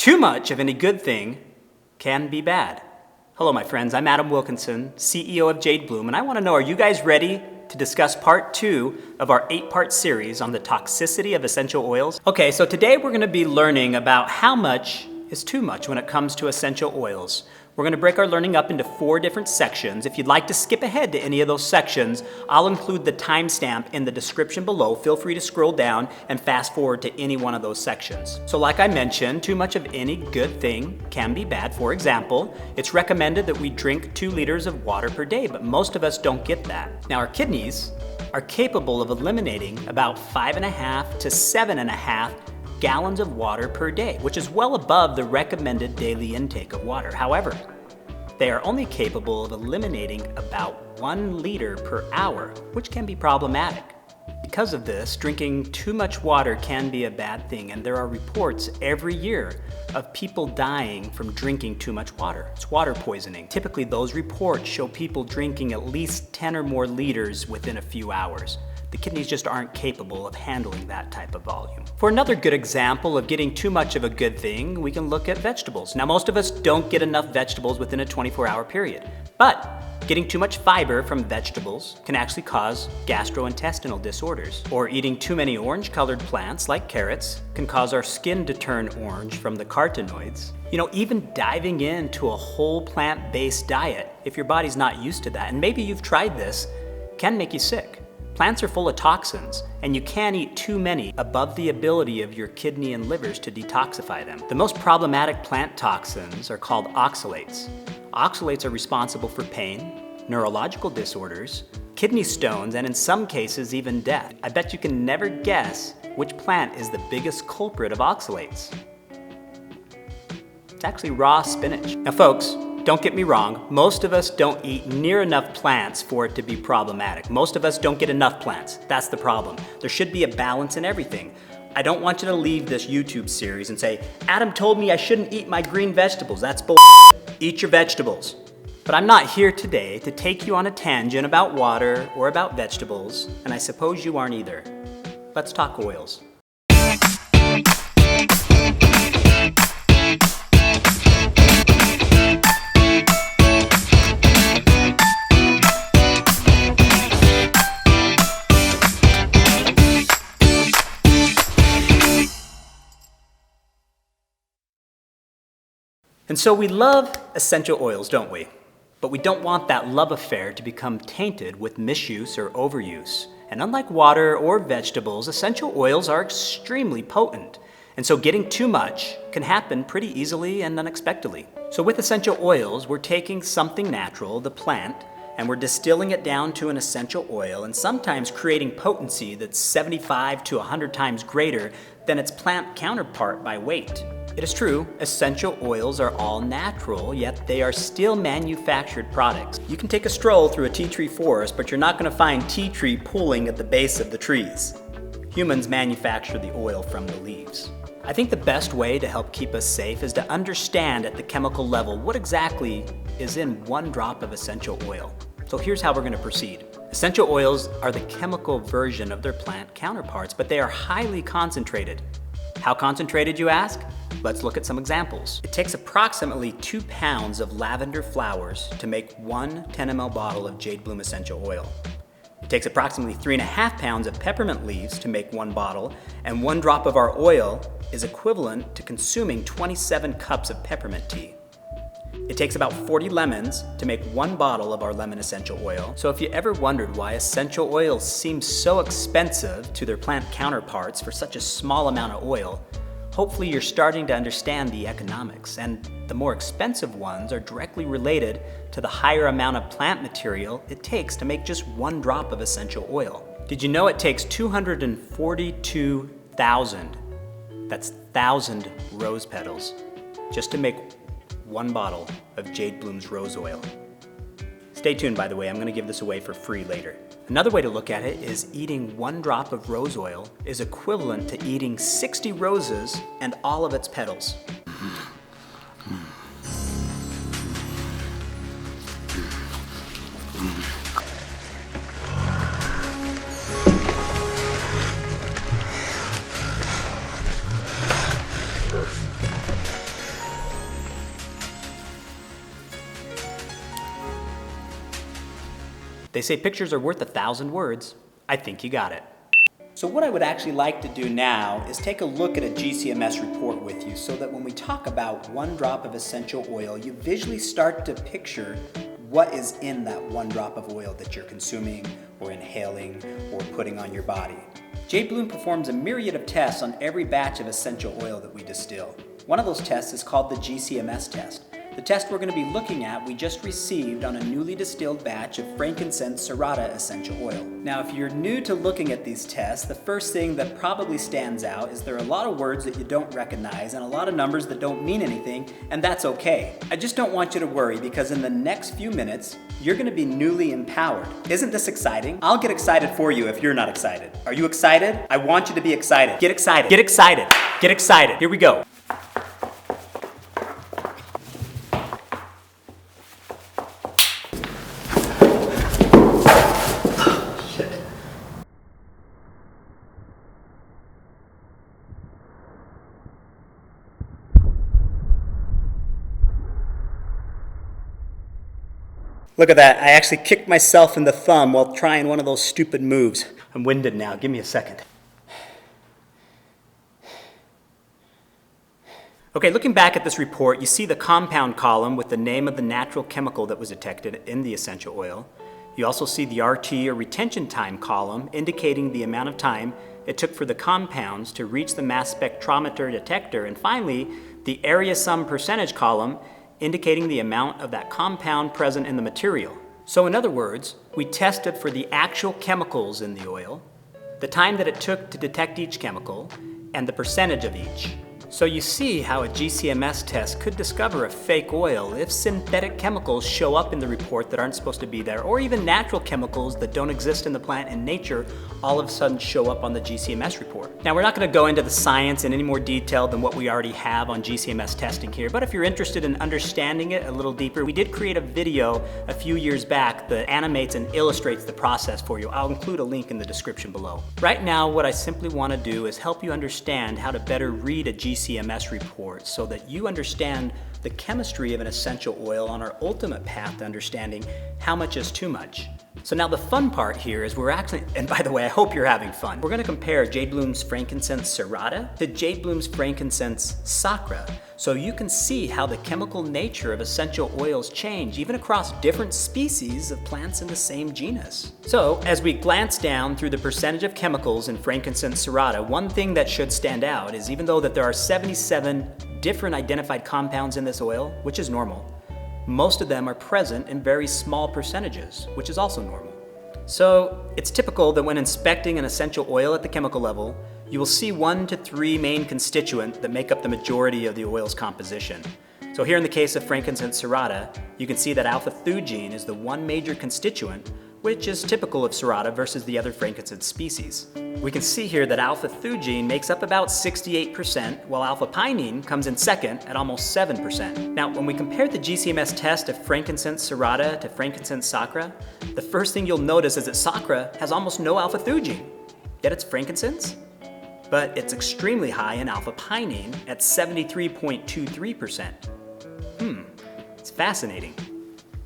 Too much of any good thing can be bad. Hello, my friends. I'm Adam Wilkinson, CEO of Jade Bloom, and I want to know, are you guys ready to discuss part 2 of our 8-part series on the toxicity of essential oils? Okay, so today we're going to be learning about how much is too much when it comes to essential oils. We're going to break our learning up into 4 different sections. If you'd like to skip ahead to any of those sections, I'll include the timestamp in the description below. Feel free to scroll down and fast forward to any one of those sections. So like I mentioned, too much of any good thing can be bad. For example, it's recommended that we drink 2 liters of water per day, but most of us don't get that. Now, our kidneys are capable of eliminating about 5.5 to 7.5 gallons of water per day, which is well above the recommended daily intake of water. However, they are only capable of eliminating about 1 liter per hour, which can be problematic. Because of this, drinking too much water can be a bad thing, and there are reports every year of people dying from drinking too much water. It's water poisoning. Typically, those reports show people drinking at least 10 or more liters within a few hours. The kidneys just aren't capable of handling that type of volume. For another good example of getting too much of a good thing, we can look at vegetables. Now, most of us don't get enough vegetables within a 24-hour period, but getting too much fiber from vegetables can actually cause gastrointestinal disorders. Or eating too many orange-colored plants like carrots can cause our skin to turn orange from the carotenoids. Even diving into a whole plant-based diet, if your body's not used to that, and maybe you've tried this, can make you sick. Plants are full of toxins, and you can't eat too many above the ability of your kidney and livers to detoxify them. The most problematic plant toxins are called oxalates. Oxalates are responsible for pain, neurological disorders, kidney stones, and in some cases, even death. I bet you can never guess which plant is the biggest culprit of oxalates. It's actually raw spinach. Now, folks, don't get me wrong, most of us don't eat near enough plants for it to be problematic. Most of us don't get enough plants. That's the problem. There should be a balance in everything. I don't want you to leave this YouTube series and say, Adam told me I shouldn't eat my green vegetables. That's bull. Eat your vegetables. But I'm not here today to take you on a tangent about water or about vegetables, and I suppose you aren't either. Let's talk oils. And so we love essential oils, don't we? But we don't want that love affair to become tainted with misuse or overuse. And unlike water or vegetables, essential oils are extremely potent. And so getting too much can happen pretty easily and unexpectedly. So with essential oils, we're taking something natural, the plant, and we're distilling it down to an essential oil and sometimes creating potency that's 75 to 100 times greater than its plant counterpart by weight. It is true, essential oils are all natural, yet they are still manufactured products. You can take a stroll through a tea tree forest, but you're not going to find tea tree pooling at the base of the trees. Humans manufacture the oil from the leaves. I think the best way to help keep us safe is to understand at the chemical level what exactly is in 1 drop of essential oil. So here's how we're going to proceed. Essential oils are the chemical version of their plant counterparts, but they are highly concentrated. How concentrated, you ask? Let's look at some examples. It takes approximately 2 pounds of lavender flowers to make 1 10 ml bottle of Jade Bloom essential oil. It takes approximately 3.5 pounds of peppermint leaves to make 1 bottle, and 1 drop of our oil is equivalent to consuming 27 cups of peppermint tea. It takes about 40 lemons to make 1 bottle of our lemon essential oil. So if you ever wondered why essential oils seem so expensive to their plant counterparts for such a small amount of oil, hopefully you're starting to understand the economics, and the more expensive ones are directly related to the higher amount of plant material it takes to make just 1 drop of essential oil. Did you know it takes 242,000, that's 1,000 rose petals, just to make 1 bottle of Jade Bloom's rose oil? Stay tuned, by the way, I'm going to give this away for free later. Another way to look at it is eating 1 drop of rose oil is equivalent to eating 60 roses and all of its petals. They say pictures are worth 1,000 words. I think you got it. So what I would actually like to do now is take a look at a GCMS report with you so that when we talk about 1 drop of essential oil, you visually start to picture what is in that 1 drop of oil that you're consuming or inhaling or putting on your body. Jade Bloom performs a myriad of tests on every batch of essential oil that we distill. One of those tests is called the GCMS test. The test we're going to be looking at we just received on a newly distilled batch of frankincense Serrata essential oil. Now if you're new to looking at these tests, the first thing that probably stands out is there are a lot of words that you don't recognize and a lot of numbers that don't mean anything, and that's okay. I just don't want you to worry because in the next few minutes, you're going to be newly empowered. Isn't this exciting? I'll get excited for you if you're not excited. Are you excited? I want you to be excited. Get excited. Get excited. Get excited. Here we go. Look at that, I actually kicked myself in the thumb while trying one of those stupid moves. I'm winded now, give me a second. Okay, looking back at this report, you see the compound column with the name of the natural chemical that was detected in the essential oil. You also see the RT or retention time column indicating the amount of time it took for the compounds to reach the mass spectrometer detector. And finally, the area sum percentage column indicating the amount of that compound present in the material. So in other words, we tested for the actual chemicals in the oil, the time that it took to detect each chemical, and the percentage of each. So you see how a GCMS test could discover a fake oil if synthetic chemicals show up in the report that aren't supposed to be there, or even natural chemicals that don't exist in the plant and nature all of a sudden show up on the GCMS report. Now we're not going to go into the science in any more detail than what we already have on GCMS testing here, but if you're interested in understanding it a little deeper, we did create a video a few years back that animates and illustrates the process for you. I'll include a link in the description below. Right now, what I simply want to do is help you understand how to better read a GCMS report so that you understand the chemistry of an essential oil on our ultimate path to understanding how much is too much. So now the fun part here is we're actually, and by the way, I hope you're having fun. We're gonna compare Jade Bloom's frankincense Serrata to Jade Bloom's frankincense Sacra, so you can see how the chemical nature of essential oils change even across different species of plants in the same genus. So as we glance down through the percentage of chemicals in frankincense Serrata, one thing that should stand out is even though that there are 77 different identified compounds in this oil, which is normal, most of them are present in very small percentages, which is also normal. So it's typical that when inspecting an essential oil at the chemical level, you will see 1 to 3 main constituents that make up the majority of the oil's composition. So here in the case of frankincense Serrata, you can see that alpha-theugene is the one major constituent, which is typical of Serrata versus the other frankincense species. We can see here that alpha-theugene makes up about 68%, while alpha-pinene comes in second at almost 7%. Now, when we compare the GCMS test of frankincense Serrata to frankincense Sacra, the first thing you'll notice is that Sacra has almost no alpha-theugene, yet it's frankincense. But it's extremely high in alpha-pinene at 73.23%. It's fascinating.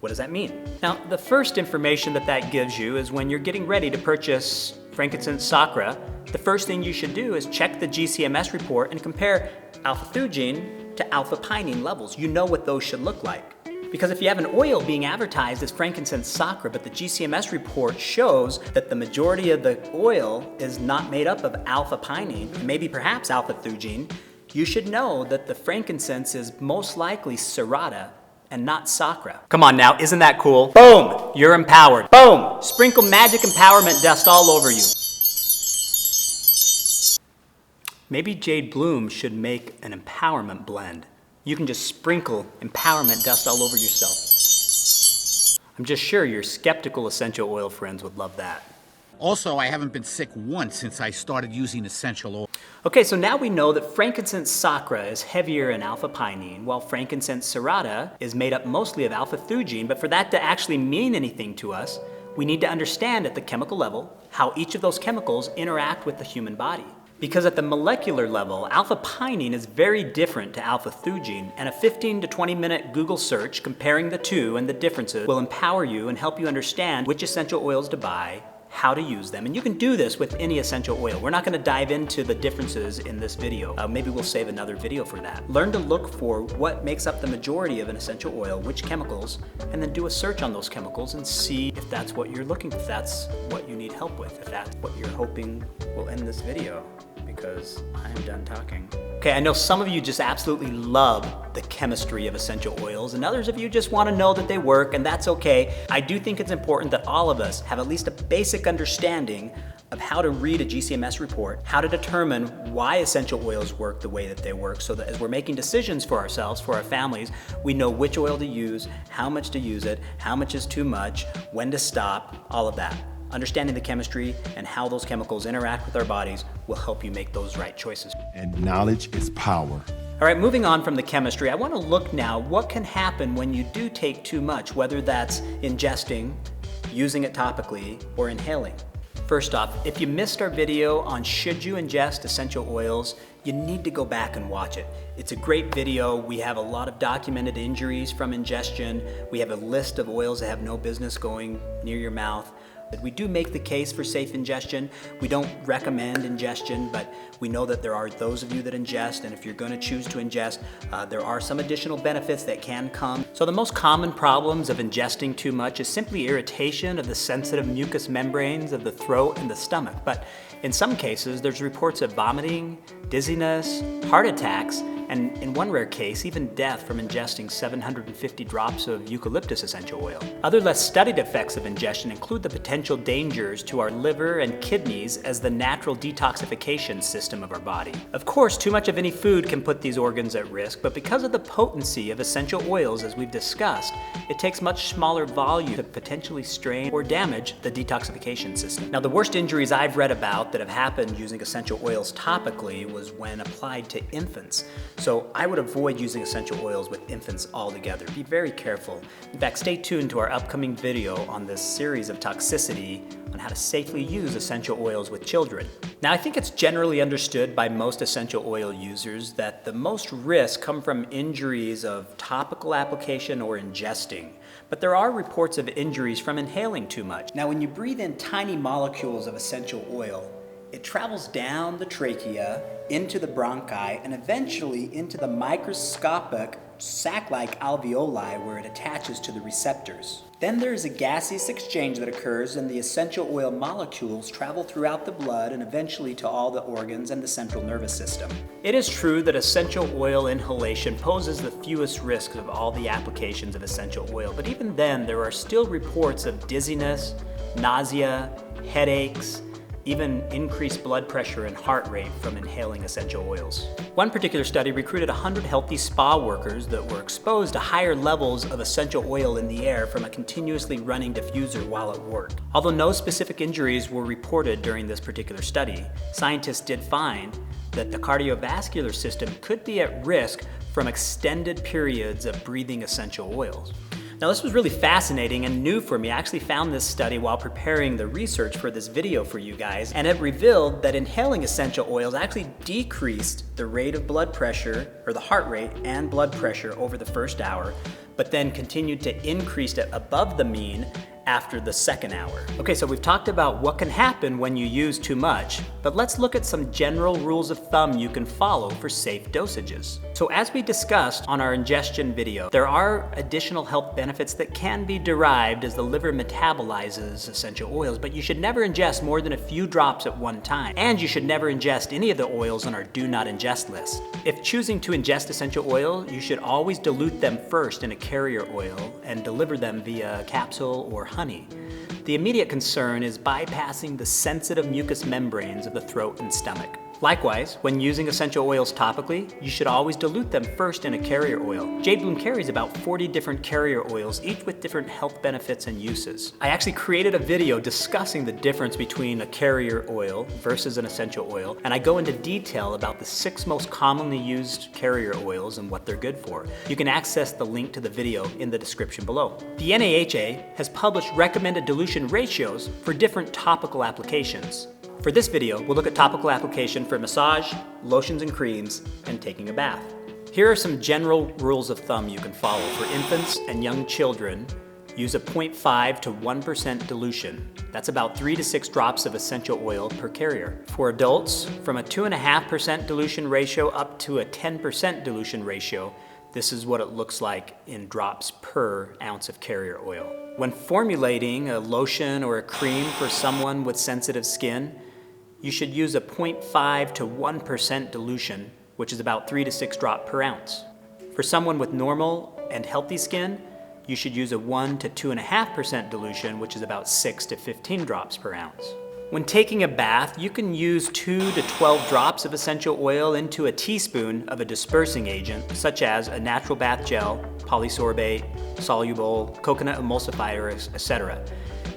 What does that mean? Now, the first information that gives you is when you're getting ready to purchase frankincense Sacra, the first thing you should do is check the GCMS report and compare alpha-theugene to alpha-pinene levels. You know what those should look like. Because if you have an oil being advertised as frankincense Sacra, but the GCMS report shows that the majority of the oil is not made up of alpha-pinene, maybe perhaps alpha-theugene, you should know that the frankincense is most likely Serrata and not Sacra. Come on now, isn't that cool? Boom, you're empowered. Boom, sprinkle magic empowerment dust all over you. Maybe Jade Bloom should make an empowerment blend. You can just sprinkle empowerment dust all over yourself. I'm just sure your skeptical essential oil friends would love that. Also, I haven't been sick once since I started using essential oil. Okay, so now we know that frankincense Sacra is heavier in alpha-pinene, while frankincense Serrata is made up mostly of alpha-theugene, but for that to actually mean anything to us, we need to understand at the chemical level how each of those chemicals interact with the human body. Because at the molecular level, alpha-pinene is very different to alpha-theugene, and a 15 to 20 minute Google search comparing the two and the differences will empower you and help you understand which essential oils to buy, how to use them, and you can do this with any essential oil. We're not going to dive into the differences in this video. Maybe we'll save another video for that. Learn to look for what makes up the majority of an essential oil, which chemicals, and then do a search on those chemicals and see if that's what you're looking for, if that's what you need help with, if that's what you're hoping will end this video, because I am done talking. Okay, I know some of you just absolutely love the chemistry of essential oils, and others of you just want to know that they work, and that's okay. I do think it's important that all of us have at least a basic understanding of how to read a GCMS report, how to determine why essential oils work the way that they work, so that as we're making decisions for ourselves, for our families, we know which oil to use, how much to use it, how much is too much, when to stop, all of that. Understanding the chemistry and how those chemicals interact with our bodies will help you make those right choices. And knowledge is power. All right, moving on from the chemistry, I want to look now what can happen when you do take too much, whether that's ingesting, using it topically, or inhaling. First off, if you missed our video on should you ingest essential oils, you need to go back and watch it. It's a great video. We have a lot of documented injuries from ingestion. We have a list of oils that have no business going near your mouth. We do make the case for safe ingestion. We don't recommend ingestion, but we know that there are those of you that ingest, and if you're going to choose to ingest, there are some additional benefits that can come. So the most common problems of ingesting too much is simply irritation of the sensitive mucous membranes of the throat and the stomach. But in some cases, there's reports of vomiting, dizziness, heart attacks, and in one rare case, even death from ingesting 750 drops of eucalyptus essential oil. Other less studied effects of ingestion include the potential dangers to our liver and kidneys as the natural detoxification system of our body. Of course, too much of any food can put these organs at risk, but because of the potency of essential oils, as we've discussed, it takes much smaller volume to potentially strain or damage the detoxification system. Now, the worst injuries I've read about that have happened using essential oils topically was when applied to infants. So I would avoid using essential oils with infants altogether. Be very careful. In fact, stay tuned to our upcoming video on this series of toxicity on how to safely use essential oils with children. Now, I think it's generally understood by most essential oil users that the most risks come from injuries of topical application or ingesting. But there are reports of injuries from inhaling too much. Now, when you breathe in tiny molecules of essential oil, it travels down the trachea, into the bronchi, and eventually into the microscopic sac-like alveoli where it attaches to the receptors. Then there is a gaseous exchange that occurs, and the essential oil molecules travel throughout the blood and eventually to all the organs and the central nervous system. It is true that essential oil inhalation poses the fewest risks of all the applications of essential oil, but even then there are still reports of dizziness, nausea, headaches, even increased blood pressure and heart rate from inhaling essential oils. One particular study recruited 100 healthy spa workers that were exposed to higher levels of essential oil in the air from a continuously running diffuser while at work. Although no specific injuries were reported during this particular study, scientists did find that the cardiovascular system could be at risk from extended periods of breathing essential oils. Now, this was really fascinating and new for me. I actually found this study while preparing the research for this video for you guys, and it revealed that inhaling essential oils actually decreased the rate of blood pressure, or the heart rate and blood pressure over the first hour, but then continued to increase it above the mean after the second hour. Okay, so we've talked about what can happen when you use too much, but let's look at some general rules of thumb you can follow for safe dosages. So as we discussed on our ingestion video, there are additional health benefits that can be derived as the liver metabolizes essential oils, but you should never ingest more than a few drops at one time, and you should never ingest any of the oils on our do not ingest list. If choosing to ingest essential oil, you should always dilute them first in a carrier oil and deliver them via capsule or honey. The immediate concern is bypassing the sensitive mucous membranes of the throat and stomach. Likewise, when using essential oils topically, you should always dilute them first in a carrier oil. Jade Bloom carries about 40 different carrier oils, each with different health benefits and uses. I actually created a video discussing the difference between a carrier oil versus an essential oil, and I go into detail about the 6 most commonly used carrier oils and what they're good for. You can access the link to the video in the description below. The NAHA has published recommended dilution ratios for different topical applications. For this video, we'll look at topical application for massage, lotions and creams, and taking a bath. Here are some general rules of thumb you can follow. For infants and young children, use a 0.5 to 1% dilution. That's about 3 to 6 drops of essential oil per carrier. For adults, from a 2.5% dilution ratio up to a 10% dilution ratio, this is what it looks like in drops per ounce of carrier oil. When formulating a lotion or a cream for someone with sensitive skin, you should use a 0.5 to 1% dilution, which is about 3 to 6 drops per ounce. For someone with normal and healthy skin, you should use a 1 to 2.5% dilution, which is about 6 to 15 drops per ounce. When taking a bath, you can use 2 to 12 drops of essential oil into a teaspoon of a dispersing agent, such as a natural bath gel, polysorbate, soluble, coconut emulsifier, etc.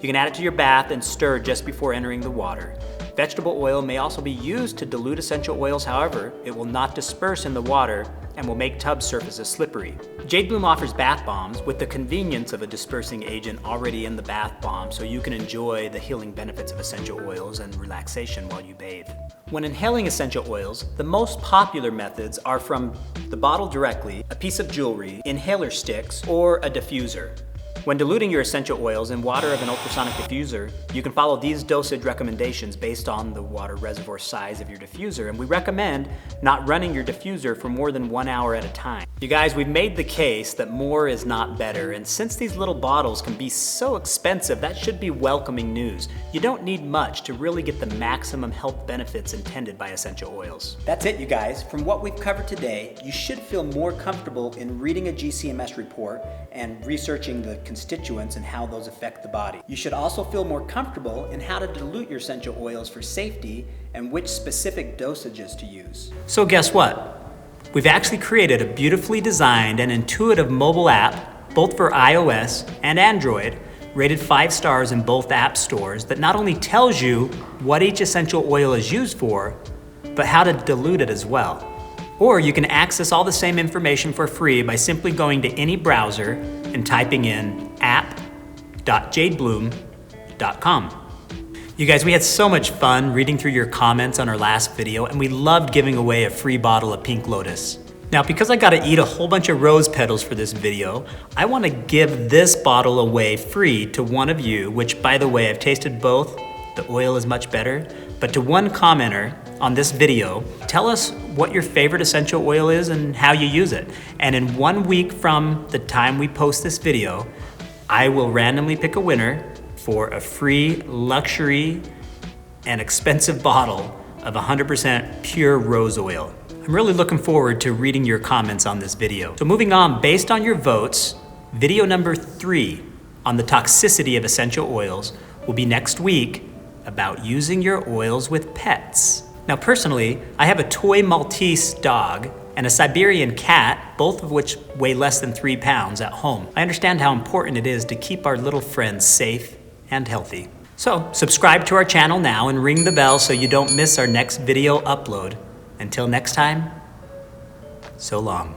You can add it to your bath and stir just before entering the water. Vegetable oil may also be used to dilute essential oils, however, it will not disperse in the water and will make tub surfaces slippery. Jade Bloom offers bath bombs with the convenience of a dispersing agent already in the bath bomb, so you can enjoy the healing benefits of essential oils and relaxation while you bathe. When inhaling essential oils, the most popular methods are from the bottle directly, a piece of jewelry, inhaler sticks, or a diffuser. When diluting your essential oils in water of an ultrasonic diffuser, you can follow these dosage recommendations based on the water reservoir size of your diffuser, and we recommend not running your diffuser for more than 1 hour at a time. You guys, we've made the case that more is not better, and since these little bottles can be so expensive, that should be welcoming news. You don't need much to really get the maximum health benefits intended by essential oils. That's it, you guys. From what we've covered today, you should feel more comfortable in reading a GCMS report and researching the constituents and how those affect the body. You should also feel more comfortable in how to dilute your essential oils for safety and which specific dosages to use. So guess what? We've actually created a beautifully designed and intuitive mobile app, both for iOS and Android, rated 5 stars in both app stores, that not only tells you what each essential oil is used for, but how to dilute it as well. Or you can access all the same information for free by simply going to any browser and typing in app.jadebloom.com. You guys, we had so much fun reading through your comments on our last video, and we loved giving away a free bottle of Pink Lotus. Now, because I gotta eat a whole bunch of rose petals for this video, I wanna give this bottle away free to one of you, which, by the way, I've tasted both. The oil is much better. But to one commenter on this video, tell us what your favorite essential oil is and how you use it. And in 1 week from the time we post this video, I will randomly pick a winner for a free luxury and expensive bottle of 100% pure rose oil. I'm really looking forward to reading your comments on this video. So moving on, based on your votes, video number 3 on the toxicity of essential oils will be next week, about using your oils with pets. Now personally, I have a toy Maltese dog and a Siberian cat, both of which weigh less than 3 pounds at home. I understand how important it is to keep our little friends safe and healthy. So subscribe to our channel now and ring the bell so you don't miss our next video upload. Until next time, so long.